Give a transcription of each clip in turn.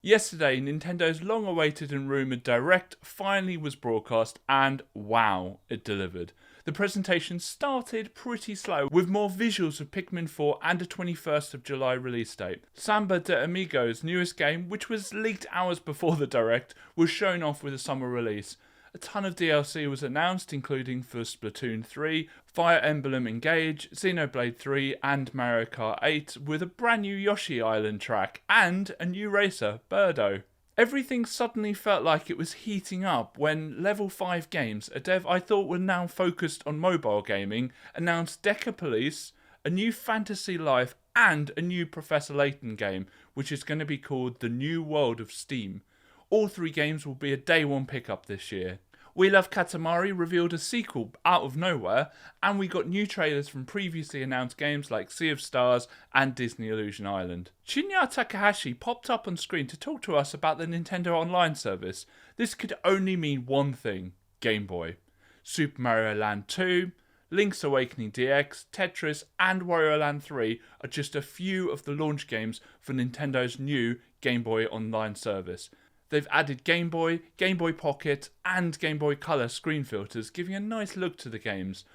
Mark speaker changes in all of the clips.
Speaker 1: Yesterday, Nintendo's long-awaited and rumoured Direct finally was broadcast, and wow, it delivered. The presentation started pretty slow, with more visuals of Pikmin 4 and a 21st of July release date. Samba de Amigo's newest game, which was leaked hours before the Direct, was shown off with a summer release. A ton of DLC was announced, including for Splatoon 3, Fire Emblem Engage, Xenoblade 3 and Mario Kart 8, with a brand new Yoshi Island track, and a new racer, Birdo. Everything suddenly felt like it was heating up when Level 5 Games, a dev I thought were now focused on mobile gaming, announced Deca Police, a new Fantasy Life and a new Professor Layton game, which is going to be called The New World of Steam. All three games will be a day one pickup this year. We Love Katamari revealed a sequel out of nowhere, and we got new trailers from previously announced games like Sea of Stars and Disney Illusion Island. Shinya Takahashi popped up on screen to talk to us about the Nintendo Online service. This could only mean one thing: Game Boy. Super Mario Land 2, Link's Awakening DX, Tetris and Wario Land 3 are just a few of the launch games for Nintendo's new Game Boy Online service. They've added Game Boy Pocket and Game Boy Color screen filters, giving a nice look to the games.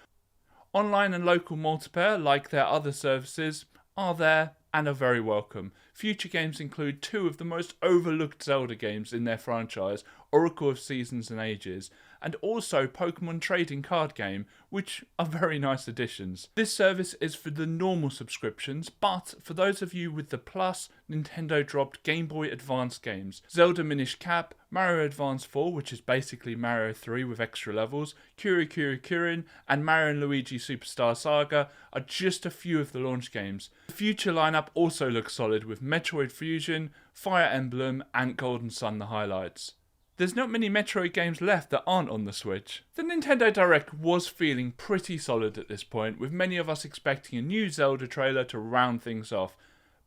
Speaker 1: Online and local multiplayer, like their other services, are there and are very welcome. Future games include two of the most overlooked Zelda games in their franchise, Oracle of Seasons and Ages, and also Pokemon Trading Card Game, which are very nice additions. This service is for the normal subscriptions, but for those of you with the Plus, Nintendo dropped Game Boy Advance games. Zelda Minish Cap, Mario Advance 4, which is basically Mario 3 with extra levels, Kirin, and Mario & Luigi Superstar Saga are just a few of the launch games. The future lineup also looks solid, with Metroid Fusion, Fire Emblem and Golden Sun the highlights. There's not many Metroid games left that aren't on the Switch. The Nintendo Direct was feeling pretty solid at this point, with many of us expecting a new Zelda trailer to round things off.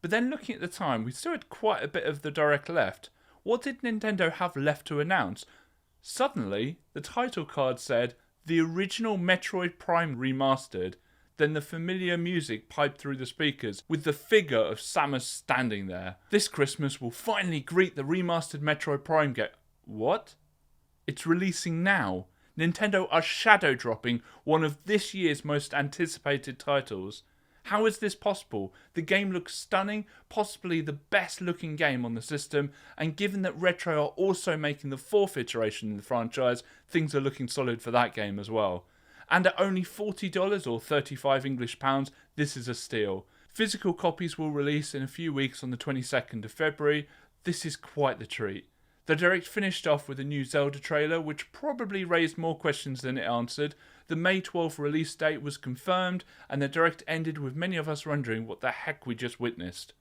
Speaker 1: But then looking at the time, we still had quite a bit of the Direct left. What did Nintendo have left to announce? Suddenly, the title card said, "The original Metroid Prime Remastered." Then the familiar music piped through the speakers, with the figure of Samus standing there. This Christmas will finally greet the remastered Metroid Prime game. What? It's releasing now. Nintendo are shadow dropping one of this year's most anticipated titles. How is this possible? The game looks stunning, possibly the best looking game on the system, and given that Retro are also making the fourth iteration in the franchise, things are looking solid for that game as well. And at only $40 or 35 English pounds, this is a steal. Physical copies will release in a few weeks on the 22nd of February. This is quite the treat. The Direct finished off with a new Zelda trailer, which probably raised more questions than it answered. The May 12th release date was confirmed, and the Direct ended with many of us wondering what the heck we just witnessed.